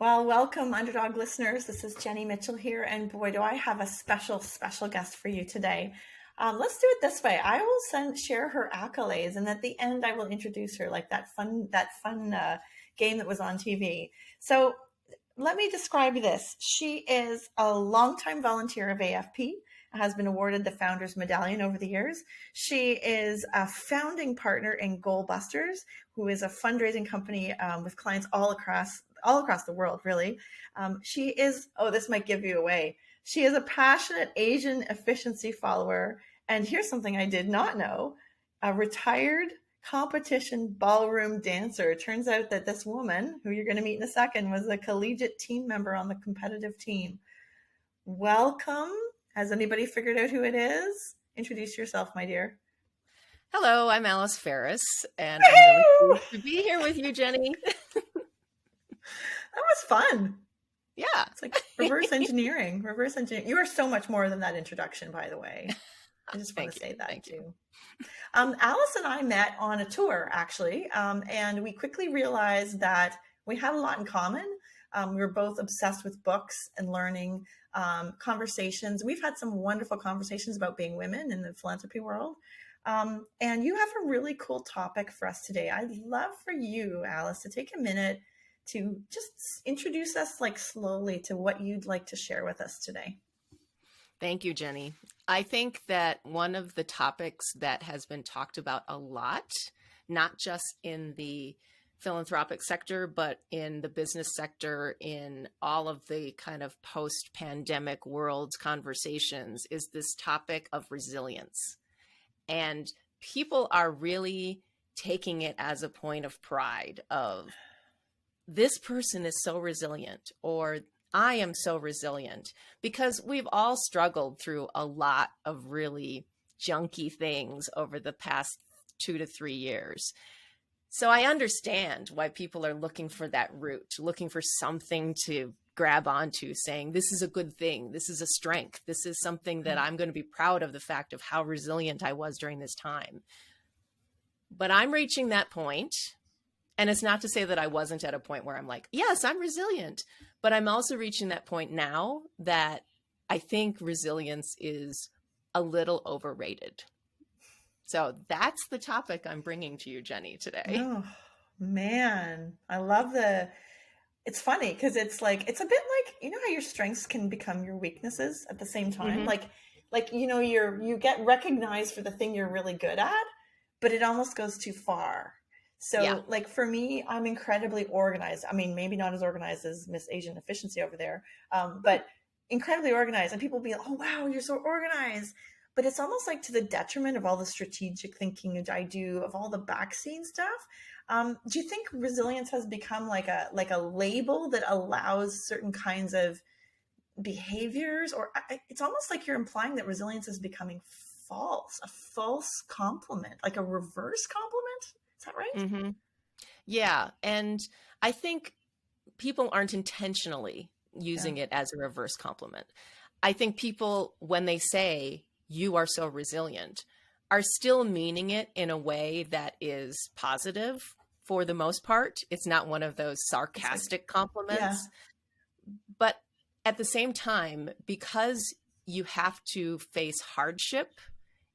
Well, welcome, Underdog listeners. This is Jenny Mitchell here, and boy, do I have a special guest for you today. Let's do it this way. I will share her accolades, and at the end, I will introduce her, like that fun game that was on TV. So, let me describe this. She is a longtime volunteer of AFP, has been awarded the Founders Medallion over the years. She is a founding partner in GoalBusters, who is a fundraising company with clients all across the world, really. She is, oh, this might give you away. She is a passionate Asian efficiency follower. And here's something I did not know: a retired competition ballroom dancer. It turns out that this woman, who you're going to meet in a second, was a collegiate team member on the competitive team. Welcome. Has anybody figured out who it is? Introduce yourself, my dear. Hello, I'm Alice Ferris, and I'm really pleased to be here with you, Jenny. That was fun. Yeah. It's like reverse engineering. Reverse engineering. You are so much more than that introduction, by the way. I just want to say that too. Alice and I met on a tour, actually, and we quickly realized that we had a lot in common. We were both obsessed with books and learning, conversations. We've had some wonderful conversations about being women in the philanthropy world. And you have a really cool topic for us today. I'd love for you, Alice, to take a minute to just introduce us like slowly to what you'd like to share with us today. Thank you, Jenny. I think that one of the topics that has been talked about a lot, not just in the philanthropic sector, but in the business sector, in all of the kind of post-pandemic world conversations, is this topic of resilience. And people are really taking it as a point of pride of, this person is so resilient, or I am so resilient, because we've all struggled through a lot of really junky things over the past 2 to 3 years. So I understand why people are looking for that root, looking for something to grab onto, saying, this is a good thing. This is a strength. This is something that I'm going to be proud of, the fact of how resilient I was during this time. But I'm reaching that point. And it's not to say that I wasn't at a point where I'm like, yes, I'm resilient, but I'm also reaching that point now that I think resilience is a little overrated. So that's the topic I'm bringing to you, Jenny, today. Oh, man. It's funny because it's like, it's a bit like, you know how your strengths can become your weaknesses at the same time? Mm-hmm. You get recognized for the thing you're really good at, but it almost goes too far. So Yeah. like for me, I'm incredibly organized. I mean, maybe not as organized as Miss Asian Efficiency over there, but incredibly organized. And people be like, oh, wow, you're so organized. But it's almost like to the detriment of all the strategic thinking that I do, of all the backseat stuff. Do you think resilience has become like a label that allows certain kinds of behaviors? Or it's almost like you're implying that resilience is becoming false, a false compliment, like a reverse compliment? Is that right? Mm-hmm. Yeah. And I think people aren't intentionally using it as a reverse compliment. I think people, when they say, you are so resilient, are still meaning it in a way that is positive for the most part. It's not one of those sarcastic compliments. Yeah. But at the same time, because you have to face hardship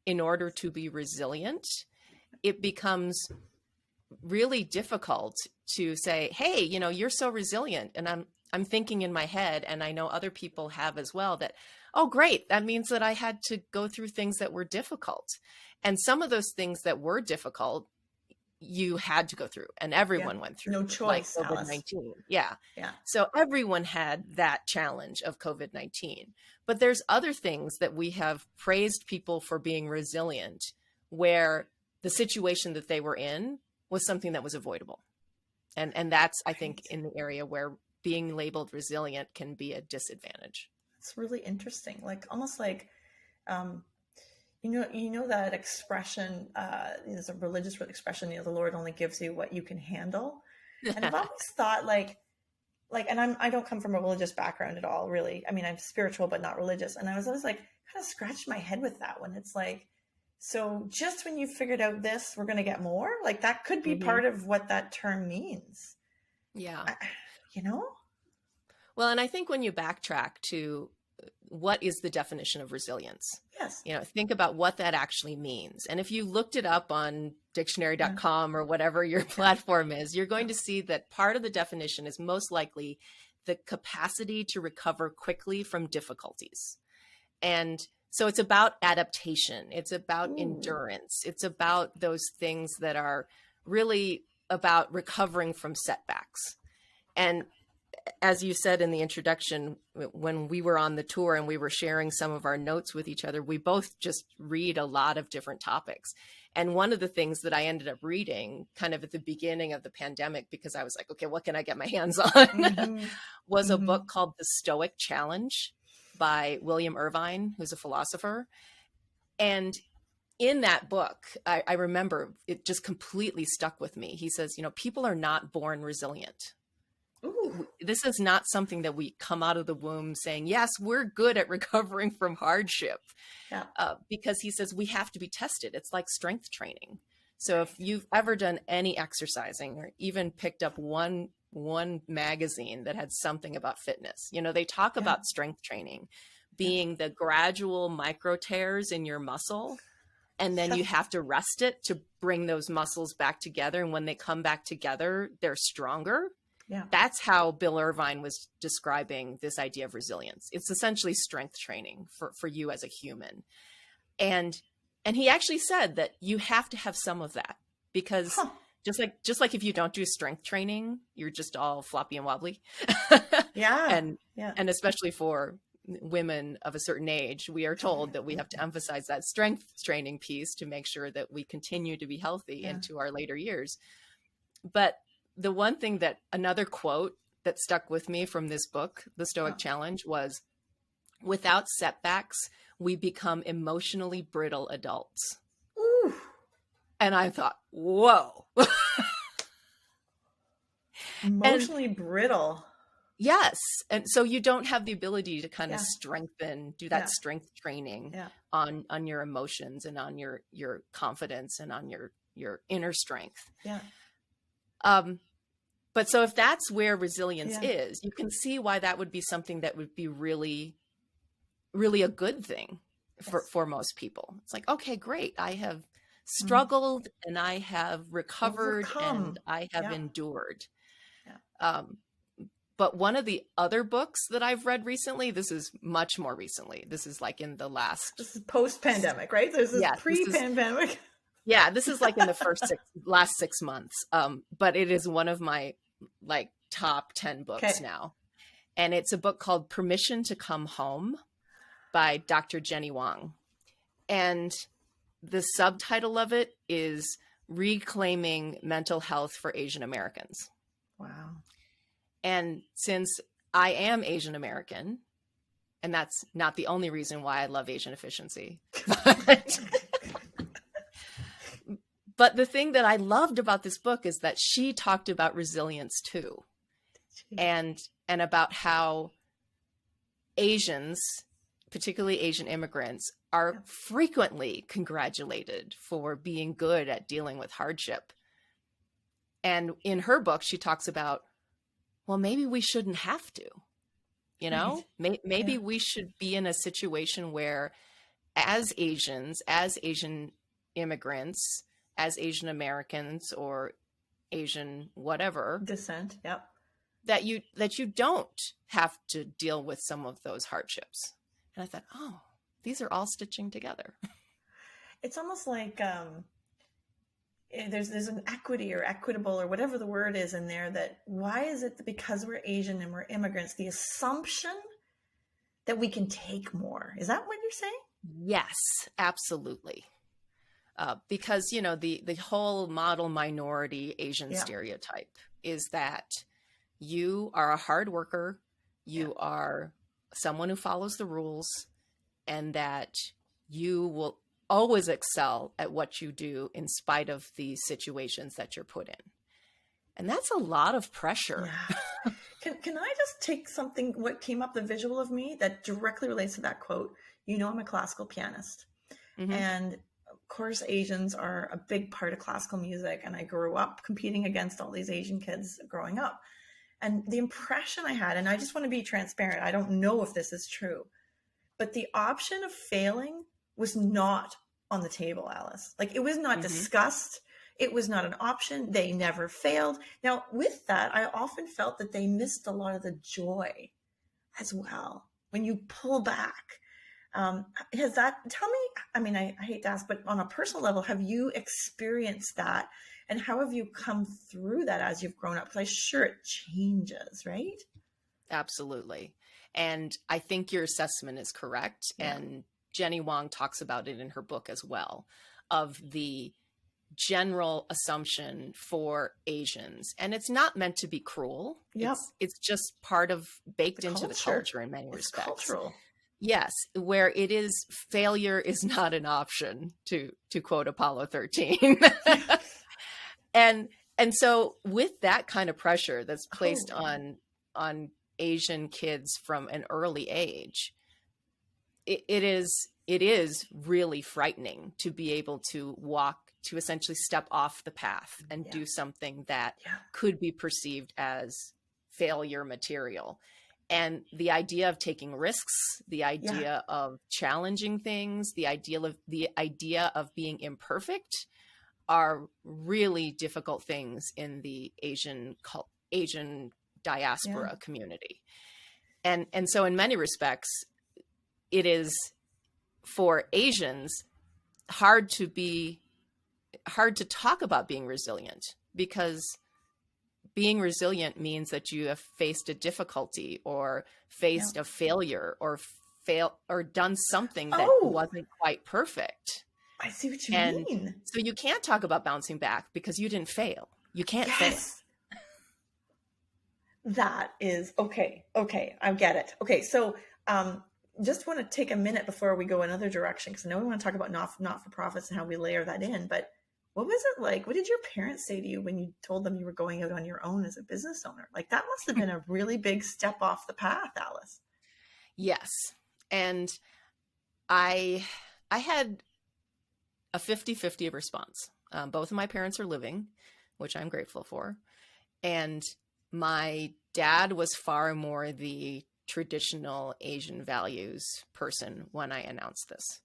in order to be resilient, it becomes really difficult to say, hey, you're so resilient. And I'm thinking in my head, and I know other people have as well, that, oh, great, that means that I had to go through things that were difficult. And some of those things that were difficult, you had to go through, and everyone went through. No choice, like COVID-19. Yeah. Yeah. So everyone had that challenge of COVID-19. But there's other things that we have praised people for being resilient, where the situation that they were in was something that was avoidable. And that's, I think, in the area where being labeled resilient can be a disadvantage. It's really interesting. Like almost like, you know that expression, there's a religious expression, the Lord only gives you what you can handle. And I've always thought and I don't come from a religious background at all, really. I mean, I'm spiritual, but not religious. And I was always like, kind of scratched my head with that one. It's like, so just when you figured out this, we're going to get more. Like that could be part of what that term means. Yeah. Well, and I think when you backtrack to what is the definition of resilience, Yes. think about what that actually means. And if you looked it up on dictionary.com or whatever your platform is, you're going to see that part of the definition is most likely the capacity to recover quickly from difficulties. And so it's about adaptation. It's about endurance. It's about those things that are really about recovering from setbacks. And as you said in the introduction, when we were on the tour and we were sharing some of our notes with each other, we both just read a lot of different topics. And one of the things that I ended up reading kind of at the beginning of the pandemic, because I was like, okay, what can I get my hands on? Was a book called The Stoic Challenge by William Irvine, who's a philosopher. And in that book, I remember it just completely stuck with me. He says, people are not born resilient. Ooh. This is not something that we come out of the womb saying, yes, we're good at recovering from hardship. Yeah. Because he says we have to be tested. It's like strength training. So if you've ever done any exercising or even picked up one magazine that had something about fitness, they talk about strength training being the gradual micro tears in your muscle. And then you have to rest it to bring those muscles back together. And when they come back together, they're stronger. Yeah. That's how Bill Irvine was describing this idea of resilience. It's essentially strength training for you as a human. And he actually said that you have to have some of that because just like if you don't do strength training, you're just all floppy and wobbly. And especially for women of a certain age, we are told that we have to emphasize that strength training piece to make sure that we continue to be healthy into our later years. But the one thing another quote that stuck with me from this book, The Stoic Challenge, was, without setbacks, we become emotionally brittle adults. Ooh. And I thought, whoa. Emotionally brittle. Yes. And so you don't have the ability to kind of do that strength training on your emotions and on your confidence and on your inner strength. Yeah. But so if that's where resilience is, you can see why that would be something that would be really, really a good thing for most people. It's like, okay, great. I have struggled and I have recovered and I have endured. Yeah. But one of the other books that I've read recently, this is much more recently. This is like in the last. This is post-pandemic, right? This is pre-pandemic. This is like in the last 6 months. But it is one of my like top 10 books now. And it's a book called Permission to Come Home by Dr. Jenny Wang. And the subtitle of it is Reclaiming Mental Health for Asian Americans. Wow. And since I am Asian American, and that's not the only reason why I love Asian efficiency, but the thing that I loved about this book is that she talked about resilience too, and about how Asians, particularly Asian immigrants, are frequently congratulated for being good at dealing with hardship. And in her book, she talks about, well, maybe we shouldn't have to, maybe we should be in a situation where as Asians, as Asian immigrants, as Asian Americans or Asian whatever descent, that you don't have to deal with some of those hardships. And I thought, oh, these are all stitching together. It's almost like there's an equity or equitable or whatever the word is in there, that why is it that because we're Asian and we're immigrants, the assumption that we can take more? Is that what you're saying? Yes, absolutely. Because, the whole model minority Asian stereotype is that you are a hard worker, you are someone who follows the rules, and that you will always excel at what you do in spite of the situations that you're put in. And that's a lot of pressure. Yeah. Can I just take something, what came up, the visual of me that directly relates to that quote? I'm a classical pianist. Mm-hmm. And of course, Asians are a big part of classical music. And I grew up competing against all these Asian kids growing up. And the impression I had, and I just want to be transparent, I don't know if this is true, but the option of failing was not on the table, Alice. Like, it was not discussed. It was not an option. They never failed. Now, with that, I often felt that they missed a lot of the joy as well. When you pull back, has that, tell me, I mean, I hate to ask, but on a personal level, have you experienced that? And how have you come through that as you've grown up? Because I'm sure it changes, right? Absolutely. And I think your assessment is correct. Yeah. And Jenny Wong talks about it in her book as well, of the general assumption for Asians. And it's not meant to be cruel. Yep. It's just part of baked into the culture in many respects. Cultural. Yes, where it is, failure is not an option, to quote Apollo 13. And so with that kind of pressure that's placed on Asian kids from an early age, it is really frightening to be able to essentially step off the path and do something that could be perceived as failure material. And the idea of taking risks, the idea of challenging things, the idea of being imperfect are really difficult things in the Asian diaspora community. And so in many respects, it is for Asians hard to talk about being resilient, because being resilient means that you have faced a difficulty or faced a failure or done something that wasn't quite perfect. I see what you mean. So you can't talk about bouncing back because you didn't fail. You can't fail. That is okay. Okay. I get it. Okay. So, just want to take a minute before we go another direction, because I know we want to talk about not-for-profits and how we layer that in, but what was it like? What did your parents say to you when you told them you were going out on your own as a business owner? Like, that must have been a really big step off the path, Alice. Yes. And I had a 50-50 response. Both of my parents are living, which I'm grateful for. And my dad was far more the traditional Asian values person when I announced this.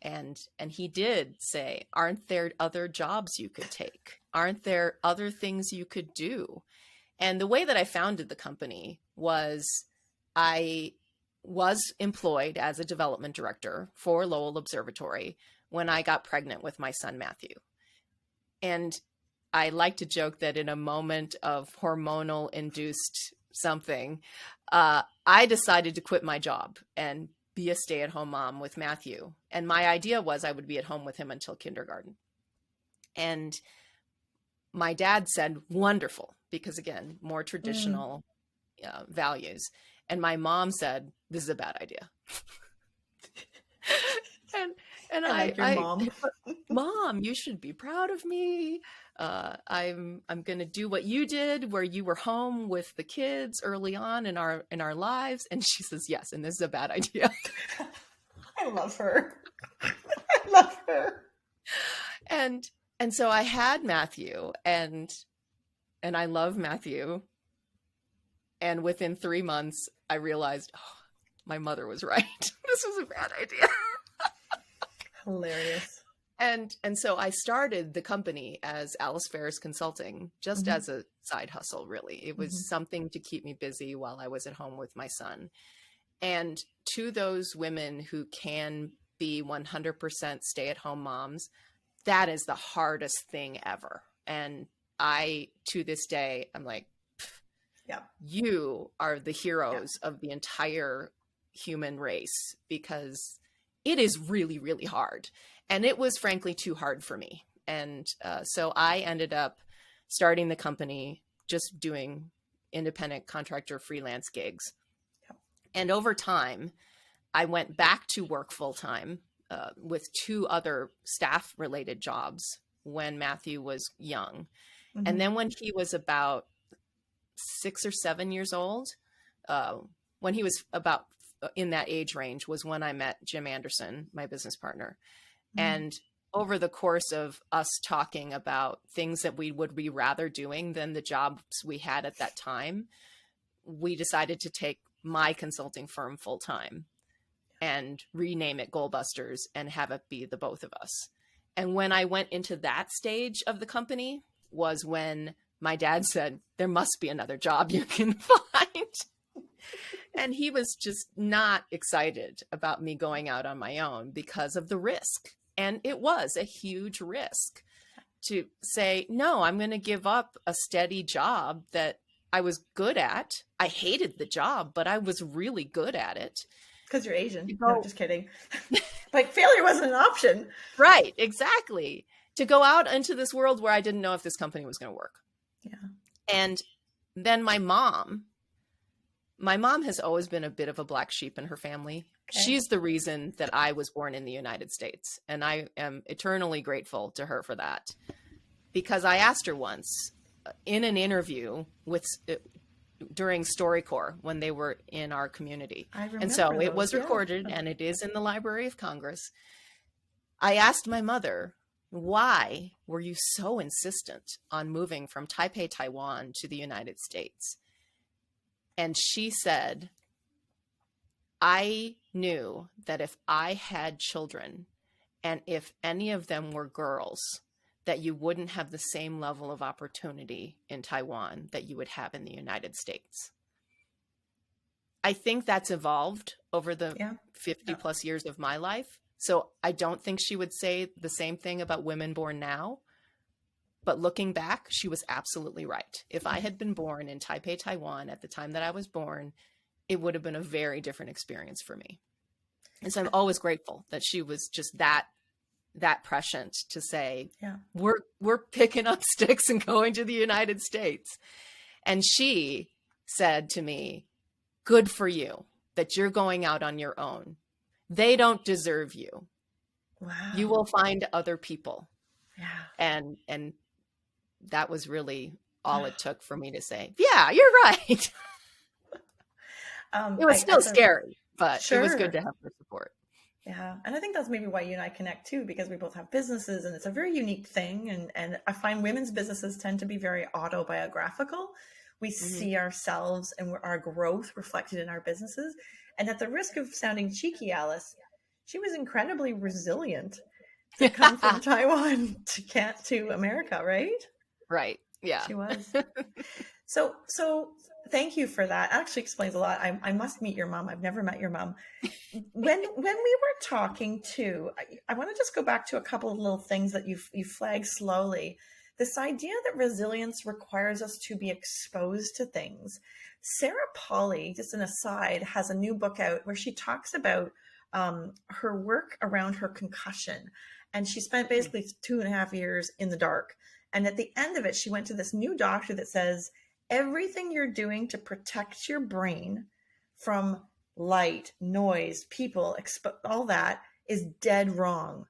And he did say, aren't there other jobs you could take? Aren't there other things you could do? And the way that I founded the company was, I was employed as a development director for Lowell Observatory when I got pregnant with my son, Matthew. And I like to joke that in a moment of hormonal induced something, I decided to quit my job and be a stay-at-home mom with Matthew. And my idea was I would be at home with him until kindergarten. And my dad said, wonderful, because again, more traditional values. And my mom said, this is a bad idea. And I like your mom. Mom, you should be proud of me. I'm going to do what you did, where you were home with the kids early on in our lives. And she says, yes, and this is a bad idea. I love her. I love her. And so I had Matthew, and I love Matthew. And within 3 months, I realized, oh, my mother was right. This was a bad idea. Hilarious. And so I started the company as Alice Ferris Consulting, just as a side hustle, really. It was something to keep me busy while I was at home with my son. And to those women who can be 100% stay-at-home moms, that is the hardest thing ever. And to this day, I'm like, you are the heroes of the entire human race, because it is really, really hard. And it was frankly too hard for me. And so I ended up starting the company, just doing independent contractor freelance gigs. And over time, I went back to work full-time with 2 other staff-related jobs when Matthew was young. And then when he was about 6 or 7 years old, when he was about in that age range, was when I met Jim Anderson, my business partner. And over the course of us talking about things that we would be rather doing than the jobs we had at that time, we decided to take my consulting firm full time and rename it GoalBusters and have it be the both of us. And when I went into that stage of the company was when my dad said, there must be another job you can find. And he was just not excited about me going out on my own because of the risk. And it was a huge risk to say, no, I'm going to give up a steady job that I was good at. I hated the job, but I was really good at it. Because you're Asian. No, just kidding. Like failure wasn't an option. Right, exactly. To go out into this world where I didn't know if this company was going to work. Yeah. And then my mom has always been a bit of a black sheep in her family. Okay. She's the reason that I was born in the United States. And I am eternally grateful to her for that. Because I asked her once in an interview during StoryCorps when they were in our community. And so it was recorded and it is in the Library of Congress. I asked my mother, why were you so insistent on moving from Taipei, Taiwan to the United States? And she said, I knew that if I had children and if any of them were girls, that you wouldn't have the same level of opportunity in Taiwan that you would have in the United States. I think that's evolved over the 50 plus years of my life. So I don't think she would say the same thing about women born now. But looking back, she was absolutely right. If I had been born in Taipei, Taiwan at the time that I was born, it would have been a very different experience for me. And so I'm always grateful that she was just that prescient to say, we're picking up sticks and going to the United States. And she said to me, good for you that you're going out on your own. They don't deserve you. Wow. You will find other people. Yeah. And that was really all it took for me to say, yeah, you're right. It was still scary, but it was good to have her support. Yeah. And I think that's maybe why you and I connect too, because we both have businesses and it's a very unique thing. And I find women's businesses tend to be very autobiographical. We see ourselves and our growth reflected in our businesses. And at the risk of sounding cheeky, Alice, she was incredibly resilient to come from Taiwan to America, right? Right. Yeah. She was. So thank you for that. Actually explains a lot. I must meet your mom. I've never met your mom. When we were talking too, I want to just go back to a couple of little things that you flagged slowly. This idea that resilience requires us to be exposed to things. Sarah Polley, just an aside, has a new book out where she talks about her work around her concussion. And she spent basically 2.5 years in the dark. And at the end of it, she went to this new doctor that says, everything you're doing to protect your brain from light, noise, people, all that is dead wrong.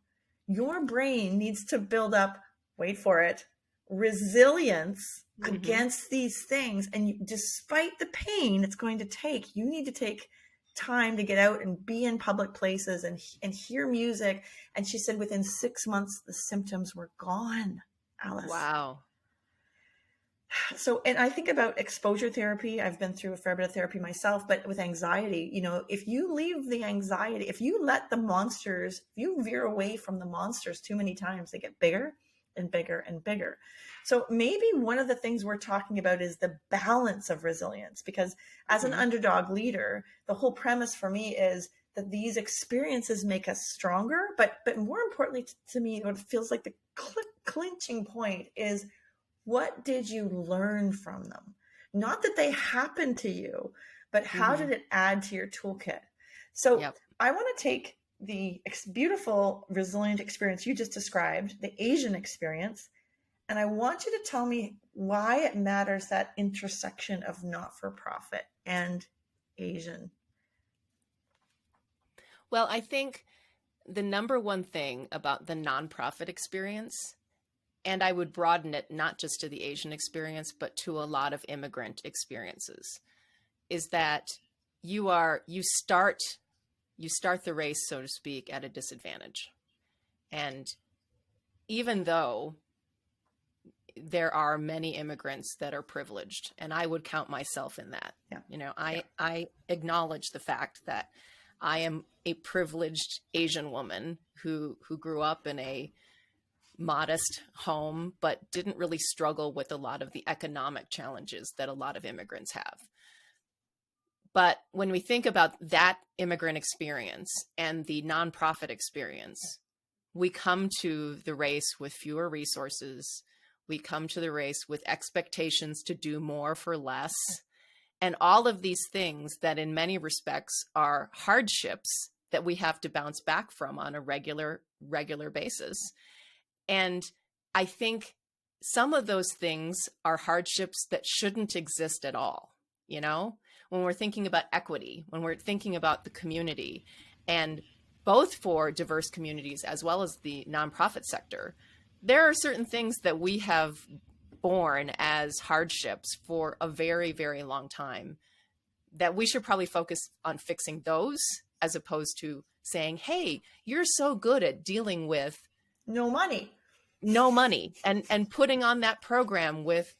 Your brain needs to build up, wait for it, resilience against these things. And despite the pain it's going to take, you need to take time to get out and be in public places and hear music. And she said within 6 months, the symptoms were gone, Alice. Wow. So, and I think about exposure therapy. I've been through a fair bit of therapy myself, but with anxiety, if you leave the anxiety, if you let the monsters, if you veer away from the monsters too many times, they get bigger and bigger and bigger. So maybe one of the things we're talking about is the balance of resilience, because as an underdog leader, the whole premise for me is that these experiences make us stronger. But more importantly to me, what feels like the clinching point is, what did you learn from them? Not that they happened to you, but how did it add to your toolkit? So I want to take the beautiful, resilient experience you just described, the Asian experience, and I want you to tell me why it matters, that intersection of not-for-profit and Asian. Well, I think the number one thing about the nonprofit experience, and I would broaden it not just to the Asian experience, but to a lot of immigrant experiences, is that you start the race, so to speak, at a disadvantage. And even though there are many immigrants that are privileged, and I would count myself in that. Yeah. You know, I acknowledge the fact that I am a privileged Asian woman who grew up in a modest home, but didn't really struggle with a lot of the economic challenges that a lot of immigrants have. But when we think about that immigrant experience and the nonprofit experience, we come to the race with fewer resources. We come to the race with expectations to do more for less. And all of these things that in many respects are hardships that we have to bounce back from on a regular basis. And I think some of those things are hardships that shouldn't exist at all. You know, when we're thinking about equity, when we're thinking about the community, and both for diverse communities as well as the nonprofit sector, there are certain things that we have borne as hardships for a very, very long time that we should probably focus on fixing those, as opposed to saying, hey, you're so good at dealing with no money and putting on that program with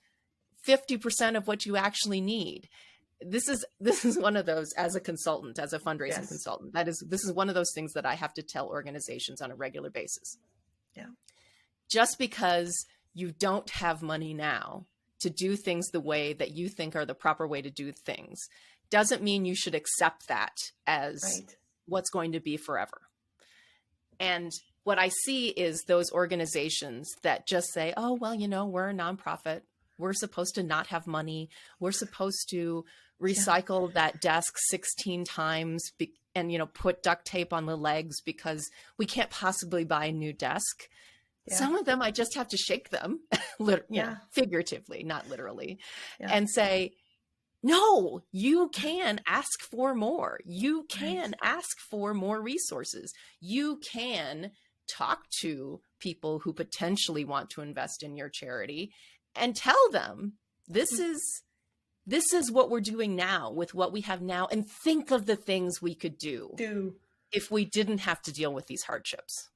50% of what you actually need. This is one of those, as a consultant, as a fundraising consultant, this is one of those things that I have to tell organizations on a regular basis. Yeah. Just because you don't have money now to do things the way that you think are the proper way to do things doesn't mean you should accept that as what's going to be forever. And what I see is those organizations that just say, oh, well, you know, we're a nonprofit. We're supposed to not have money. We're supposed to recycle that desk 16 times and, you know, put duct tape on the legs because we can't possibly buy a new desk. Yeah. Some of them, I just have to shake them, figuratively, not literally, and say, no, you can ask for more. You can ask for more resources. You can talk to people who potentially want to invest in your charity and tell them this is what we're doing now with what we have now, and think of the things we could do if we didn't have to deal with these hardships.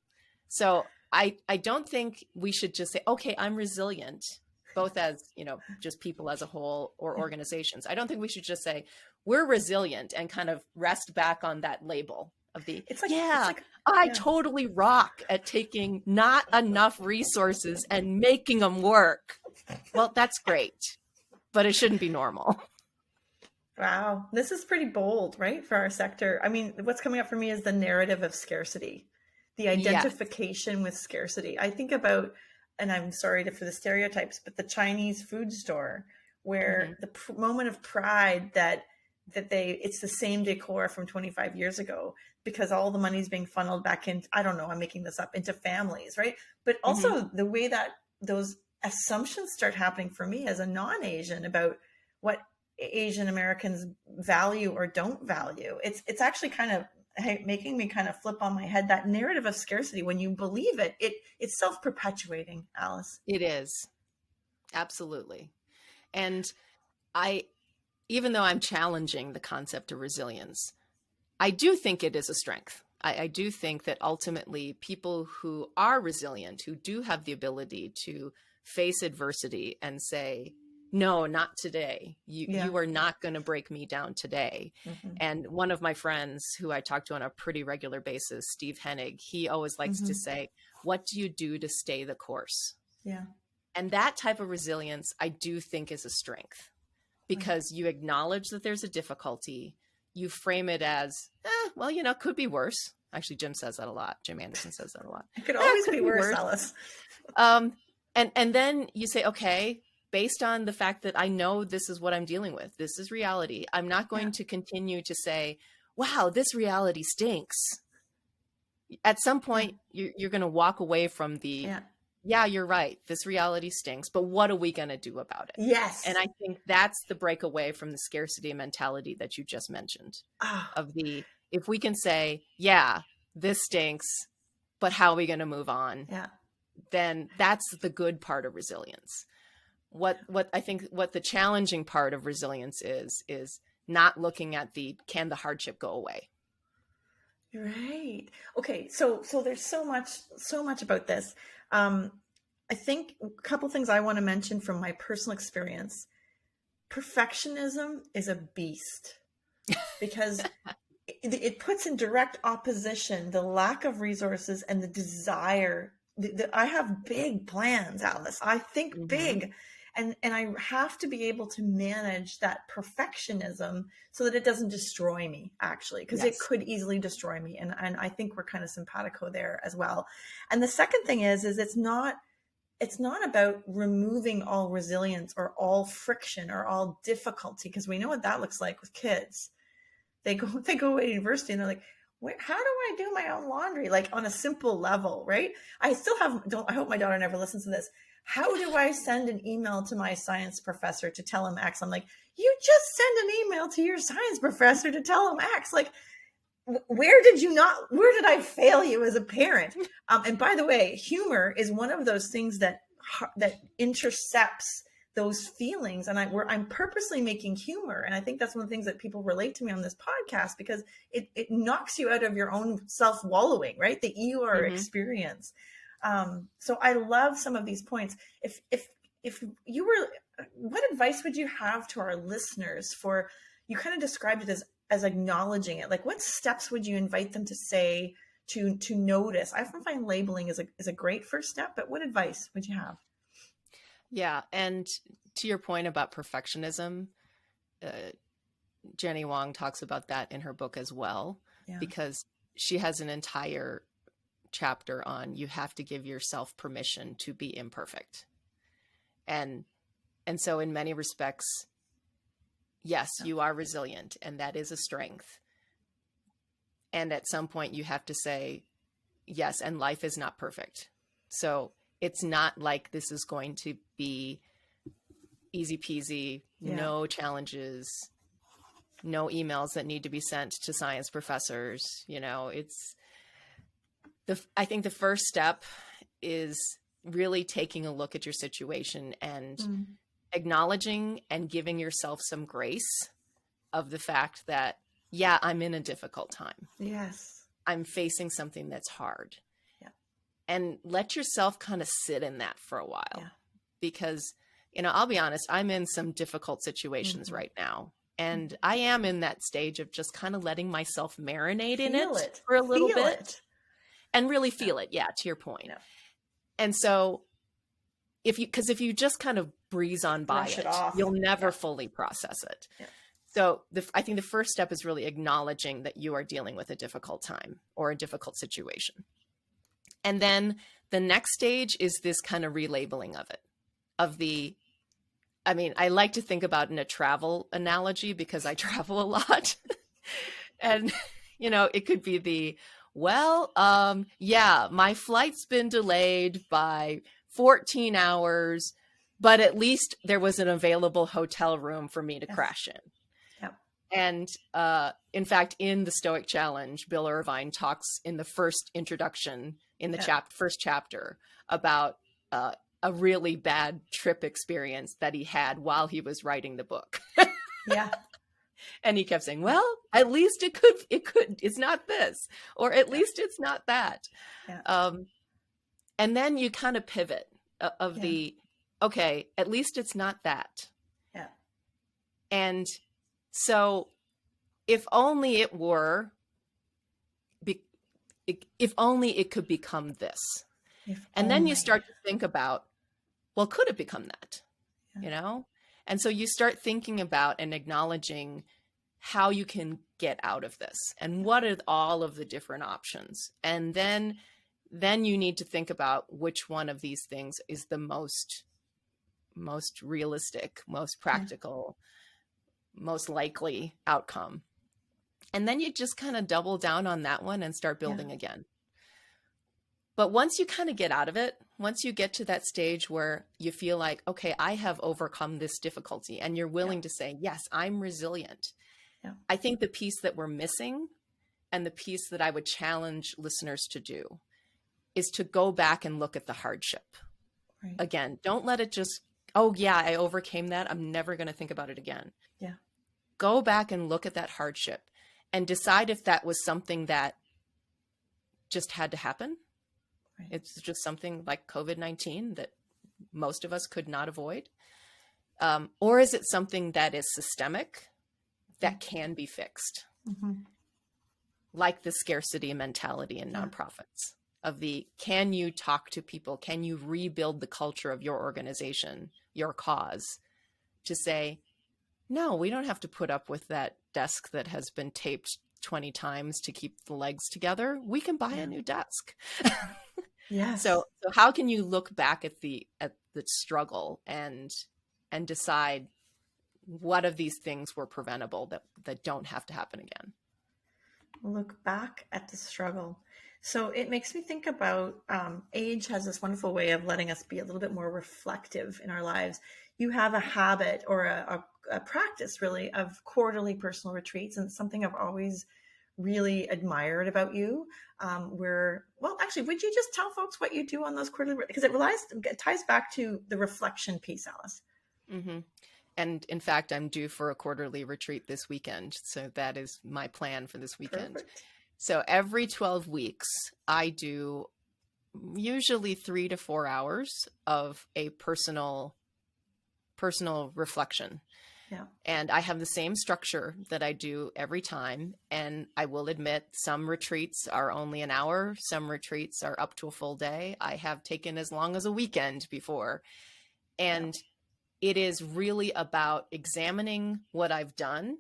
So I don't think we should just say, okay, I'm resilient, both as, you know, just people as a whole or organizations. I don't think we should just say we're resilient and kind of rest back on that label of the, I totally rock at taking not enough resources and making them work. Well, that's great, but it shouldn't be normal. Wow. This is pretty bold, right? For our sector. I mean, what's coming up for me is the narrative of scarcity, the identification with scarcity. I think about, and I'm sorry for the stereotypes, but the Chinese food store where the moment of pride that it's the same decor from 25 years ago because all the money's being funneled back in, I don't know, I'm making this up, into families, right? But also the way that those assumptions start happening for me as a non-Asian about what Asian Americans value or don't value. It's actually kind of making me kind of flip on my head. That narrative of scarcity, when you believe it's self-perpetuating, Alice. It is. Absolutely. And even though I'm challenging the concept of resilience, I do think it is a strength. I do think that ultimately people who are resilient, who do have the ability to face adversity and say, no, not today. You are not going to break me down today. And one of my friends who I talk to on a pretty regular basis, Steve Hennig, he always likes to say, what do you do to stay the course? Yeah. And that type of resilience, I do think, is a strength because you acknowledge that there's a difficulty. You frame it as, well, you know, could be worse. Actually, Jim says that a lot. Jim Anderson says that a lot. It could always be worse, Alice. And then you say, okay, based on the fact that I know this is what I'm dealing with, this is reality, I'm not going to continue to say, wow, this reality stinks. At some point, you're going to walk away from the, you're right, this reality stinks, but what are we going to do about it? Yes. And I think that's the breakaway from the scarcity mentality that you just mentioned, if we can say, this stinks, but how are we going to move on? Yeah. Then that's the good part of resilience. What I think what the challenging part of resilience is not looking at can the hardship go away? Right. Okay. So there's so much about this. I think a couple things I want to mention from my personal experience. Perfectionism is a beast because it puts in direct opposition the lack of resources and the desire. I have big plans, Alice. I think big. And I have to be able to manage that perfectionism so that it doesn't destroy me, actually, because it could easily destroy me. And I think we're kind of simpatico there as well. And the second thing is it's not about removing all resilience or all friction or all difficulty, because we know what that looks like with kids. They go away to university and they're like, how do I do my own laundry? Like on a simple level, right? I hope my daughter never listens to this. How do I send an email to my science professor to tell him X? I'm like, you just send an email to your science professor to tell him X. Like, where did I fail you as a parent? And by the way, humor is one of those things that intercepts those feelings. And I'm purposely making humor. And I think that's one of the things that people relate to me on this podcast, because it knocks you out of your own self-wallowing, right? The EUR experience. So I love some of these points. If you were, what advice would you have to our listeners for, you kind of described it as acknowledging it. Like, what steps would you invite them to say to notice? I often find labeling is a great first step, but what advice would you have? Yeah. And to your point about perfectionism, Jenny Wong talks about that in her book as well, because she has an entire chapter on, you have to give yourself permission to be imperfect. And so in many respects, yes, you are resilient, and that is a strength. And at some point you have to say, yes, and life is not perfect. So it's not like this is going to be easy peasy, no challenges, no emails that need to be sent to science professors. I think the first step is really taking a look at your situation and acknowledging and giving yourself some grace of the fact that, I'm in a difficult time. Yes. I'm facing something that's hard. And let yourself kind of sit in that for a while, because, I'll be honest, I'm in some difficult situations right now. And I am in that stage of just kind of letting myself marinate in it for a little bit and really feel it. Yeah. To your point. Yeah. And so if you just kind of breeze on by it, you'll never fully process it. Yeah. So I think the first step is really acknowledging that you are dealing with a difficult time or a difficult situation. And then the next stage is this kind of relabeling of it, I like to think about in a travel analogy because I travel a lot. And, it could be my flight's been delayed by 14 hours, but at least there was an available hotel room for me to crash in. Yep. And in fact, in the Stoic Challenge, Bill Irvine talks in the first introduction in the first chapter about a really bad trip experience that he had while he was writing the book. And he kept saying, well, at least it's not this, or at least it's not that. Yeah. And then you kind of pivot okay, at least it's not that. Yeah. And so if only it were, if only it could become this. And then you start to think about, well, could it become that? And so you start thinking about and acknowledging how you can get out of this and what are all of the different options. And then you need to think about which one of these things is the most realistic, most practical, most likely outcome. And then you just kind of double down on that one and start building again. But once you kind of get out of it, once you get to that stage where you feel like, okay, I have overcome this difficulty, and you're willing to say, yes, I'm resilient. Yeah. I think the piece that we're missing, and the piece that I would challenge listeners to do, is to go back and look at the hardship. Right. Again, don't let it just, I overcame that, I'm never going to think about it again. Yeah. Go back and look at that hardship and decide if that was something that just had to happen, It's just something like COVID-19 that most of us could not avoid. Or is it something that is systemic that can be fixed? Mm-hmm. Like the scarcity mentality in nonprofits of can you talk to people? Can you rebuild the culture of your organization, your cause, to say, no, we don't have to put up with that desk that has been taped 20 times to keep the legs together. We can buy a new desk. Yes. So how can you look back at the struggle and decide what of these things were preventable that don't have to happen again? Look back at the struggle. So it makes me think about age has this wonderful way of letting us be a little bit more reflective in our lives. You have a habit or a practice really of quarterly personal retreats, and it's something I've always really admired about you. Actually, would you just tell folks what you do on those quarterly, because it ties back to the reflection piece, Alice. Mm-hmm. And in fact, I'm due for a quarterly retreat this weekend. So that is my plan for this weekend. Perfect. So every 12 weeks, I do usually 3 to 4 hours of a personal reflection. Yeah. And I have the same structure that I do every time. And I will admit some retreats are only an hour. Some retreats are up to a full day. I have taken as long as a weekend before. And it is really about examining what I've done,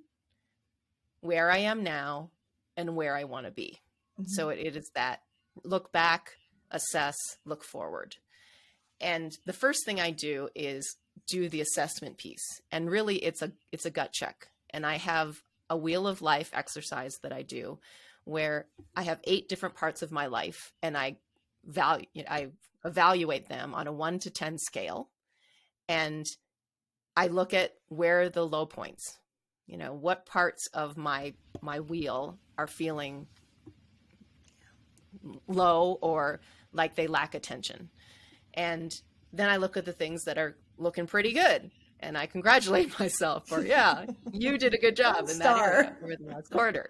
where I am now, and where I want to be. Mm-hmm. So it is that look back, assess, look forward. And the first thing I do is do the assessment piece. And really it's a gut check. And I have a wheel of life exercise that I do where I have 8 different parts of my life, and I evaluate them on a 1 to 10 scale. And I look at where the low points, what parts of my wheel are feeling low or like they lack attention. And then I look at the things that are looking pretty good, and I congratulate myself for, you did a good job in that area over the last quarter.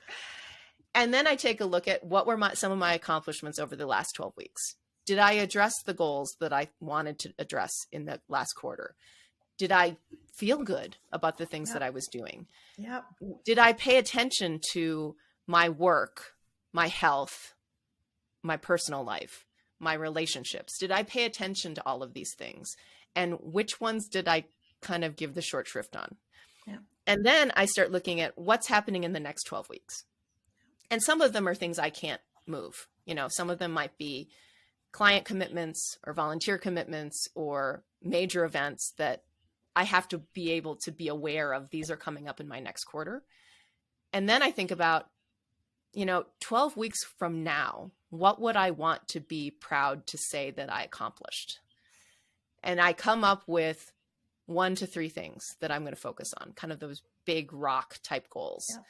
And then I take a look at what were some of my accomplishments over the last 12 weeks. Did I address the goals that I wanted to address in the last quarter? Did I feel good about the things that I was doing? Yep. Did I pay attention to my work, my health, my personal life, my relationships? Did I pay attention to all of these things? And which ones did I kind of give the short shrift on? Yeah. And then I start looking at what's happening in the next 12 weeks. And some of them are things I can't move. Some of them might be client commitments or volunteer commitments or major events that I have to be able to be aware of. These are coming up in my next quarter. And then I think about, 12 weeks from now, what would I want to be proud to say that I accomplished? And I come up with 1 to 3 things that I'm going to focus on, kind of those big rock type goals. Yeah.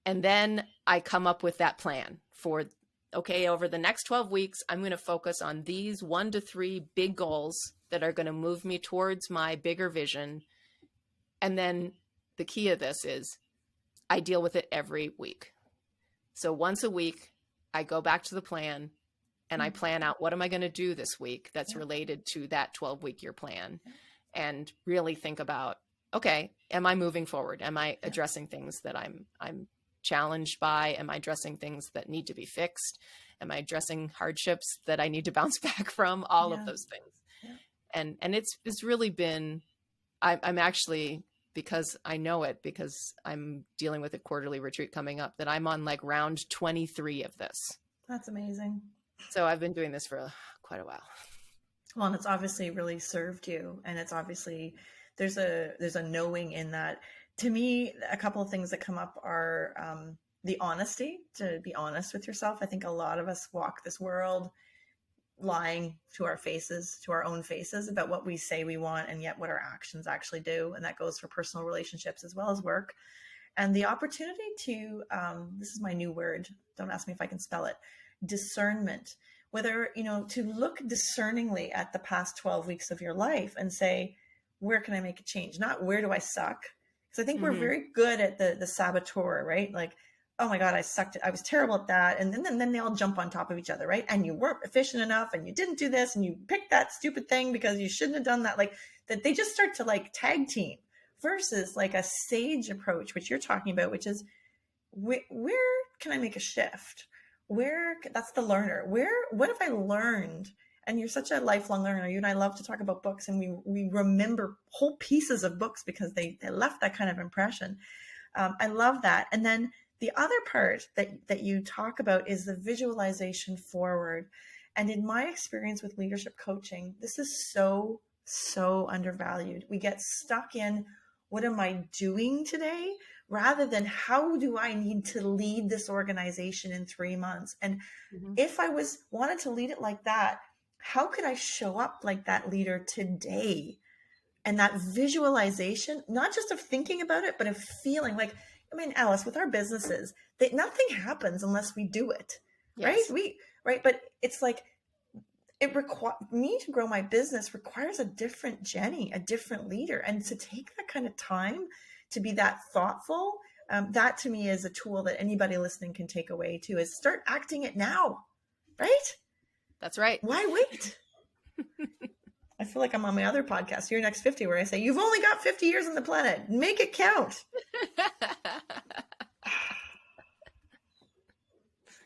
And then I come up with that plan for, over the next 12 weeks, I'm going to focus on these 1 to 3 big goals that are going to move me towards my bigger vision. And then the key of this is I deal with it every week. So once a week, I go back to the plan and I plan out what am I going to do this week that's related to that 12-week year plan, and really think about, am I moving forward? Am I addressing things that I'm challenged by? Am I addressing things that need to be fixed? Am I addressing hardships that I need to bounce back from? All of those things. Yeah. And it's really been, I'm actually, because I know it, because I'm dealing with a quarterly retreat coming up, that I'm on like round 23 of this. That's amazing. So I've been doing this for quite a while. Well, and it's obviously really served you. And it's obviously, there's a knowing in that. To me, a couple of things that come up are the honesty, to be honest with yourself. I think a lot of us walk this world lying to our faces, to our own faces, about what we say we want and yet what our actions actually do. And that goes for personal relationships as well as work. And the opportunity to, this is my new word, don't ask me if I can spell it, discernment. Whether, to look discerningly at the past 12 weeks of your life and say, where can I make a change? Not where do I suck? Because I think we're very good at the saboteur, right? Like, oh my God, I sucked it. I was terrible at that. And then they all jump on top of each other, right? And you weren't efficient enough and you didn't do this and you picked that stupid thing because you shouldn't have done that. Like that they just start to like tag team versus like a sage approach, which you're talking about, which is where can I make a shift? Where that's the learner. What have I learned? And you're such a lifelong learner. You and I love to talk about books, and we remember whole pieces of books because they left that kind of impression. I love that. And then the other part that you talk about is the visualization forward. And in my experience with leadership coaching, this is so, so undervalued. We get stuck in, what am I doing today? Rather than how do I need to lead this organization in 3 months? And if I wanted to lead it like that, how could I show up like that leader today? And that visualization, not just of thinking about it, but of feeling like, I mean, Alice, with our businesses, that nothing happens unless we do it, Yes. right? But it's like, me to grow my business requires a different Jenny, a different leader. And to take that kind of time to be that thoughtful, that to me is a tool that anybody listening can take away too, is start acting it now, right? That's right. Why wait? I feel like I'm on my other podcast, Your Next 50, where I say, you've only got 50 years on the planet. Make it count.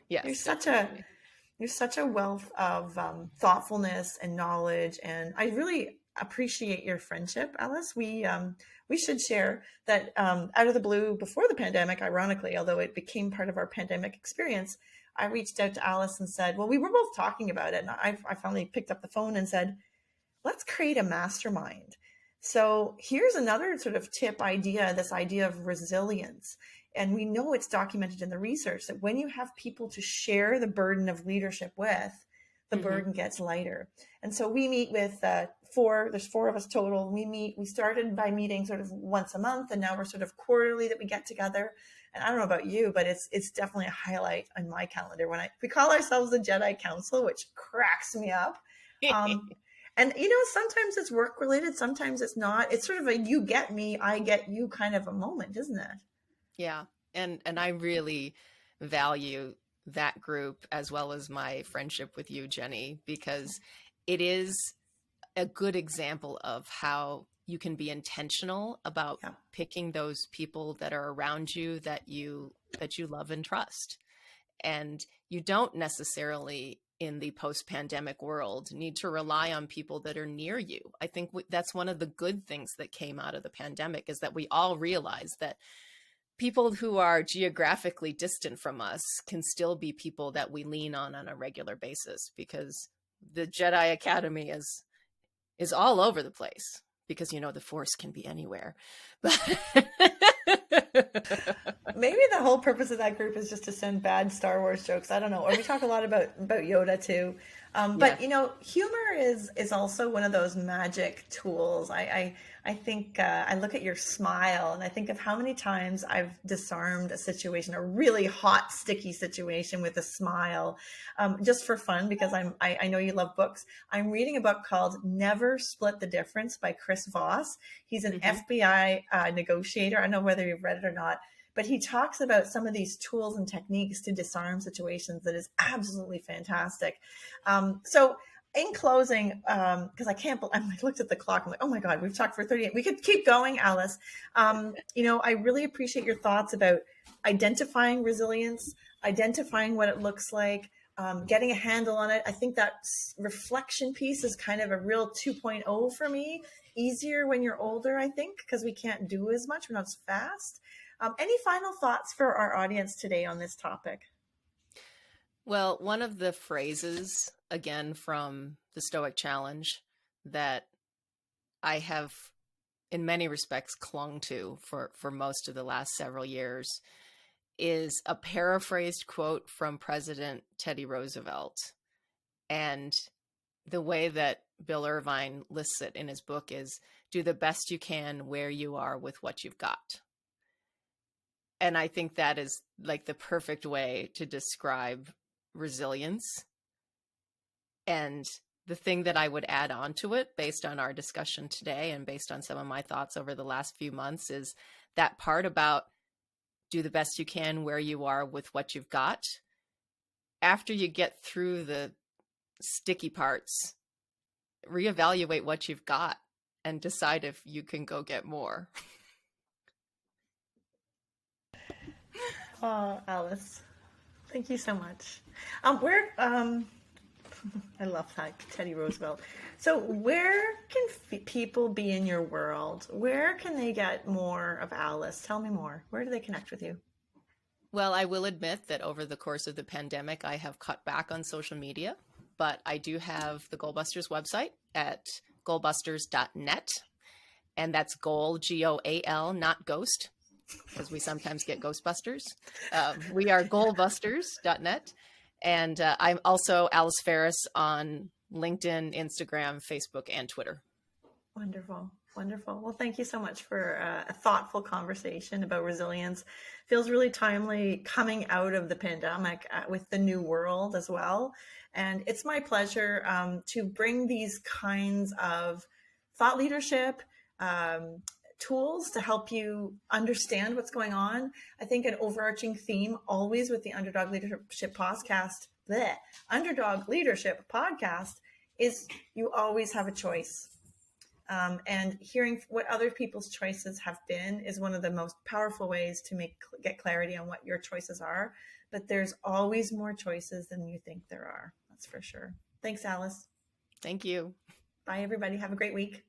Yes. You're such a wealth of thoughtfulness and knowledge. And I really appreciate your friendship, Alice. We should share that out of the blue before the pandemic, ironically, although it became part of our pandemic experience, I reached out to Alice and said, well, we were both talking about it. And I finally picked up the phone and said, let's create a mastermind. So here's another sort of tip idea, this idea of resilience. And we know it's documented in the research that when you have people to share the burden of leadership with, the burden gets lighter. And so we meet with there's 4 of us total. We started by meeting sort of once a month, and now we're sort of quarterly that we get together. And I don't know about you, but it's definitely a highlight on my calendar when we call ourselves the Jedi Council, which cracks me up. And, sometimes it's work related. Sometimes it's not. It's sort of a you get me, I get you kind of a moment, isn't it? Yeah. And I really value that group as well as my friendship with you, Jenny, because it is a good example of how you can be intentional about picking those people that are around you that you love and trust. And you don't necessarily in the post-pandemic world need to rely on people that are near you. I think that's one of the good things that came out of the pandemic, is that we all realized that people who are geographically distant from us can still be people that we lean on a regular basis, because the Jedi Academy is all over the place, because, the Force can be anywhere. But maybe the whole purpose of that group is just to send bad Star Wars jokes. I don't know. Or we talk a lot about Yoda too. But humor is also one of those magic tools. I think I look at your smile and I think of how many times I've disarmed a situation, a really hot, sticky situation, with a smile, just for fun, because I know you love books. I'm reading a book called Never Split the Difference by Chris Voss. He's an FBI negotiator. I don't know whether you've read it or not, but he talks about some of these tools and techniques to disarm situations that is absolutely fantastic. So in closing, because I looked at the clock. I'm like, oh my God, we've talked for 38. We could keep going, Alice. I really appreciate your thoughts about identifying resilience, identifying what it looks like, getting a handle on it. I think that reflection piece is kind of a real 2.0 for me. Easier when you're older, I think, because we can't do as much. We're not as fast. Any final thoughts for our audience today on this topic? Well, one of the phrases, again, from the Stoic Challenge that I have in many respects clung to for most of the last several years, is a paraphrased quote from President Teddy Roosevelt. And the way that Bill Irvine lists it in his book is, do the best you can where you are with what you've got. And I think that is like the perfect way to describe resilience. And the thing that I would add on to it, based on our discussion today and based on some of my thoughts over the last few months, is that part about do the best you can where you are with what you've got. After you get through the sticky parts, reevaluate what you've got and decide if you can go get more. Oh, Alice, thank you so much. I love that, Teddy Roosevelt. So where can people be in your world? Where can they get more of Alice? Tell me more. Where do they connect with you? Well, I will admit that over the course of the pandemic, I have cut back on social media, but I do have the GoalBusters website at goalbusters.net. And that's goal, GOAL, not ghost, because we sometimes get Ghostbusters. We are goalbusters.net. And I'm also Alice Ferris on LinkedIn, Instagram, Facebook, and Twitter. Wonderful. Wonderful. Well, thank you so much for a thoughtful conversation about resilience. Feels really timely coming out of the pandemic with the new world as well. And it's my pleasure to bring these kinds of thought leadership tools to help you understand what's going on. I think an overarching theme always with the Underdog Leadership Podcast is you always have a choice. And hearing what other people's choices have been is one of the most powerful ways to get clarity on what your choices are. But there's always more choices than you think there are. That's for sure. Thanks, Alice. Thank you. Bye, everybody. Have a great week.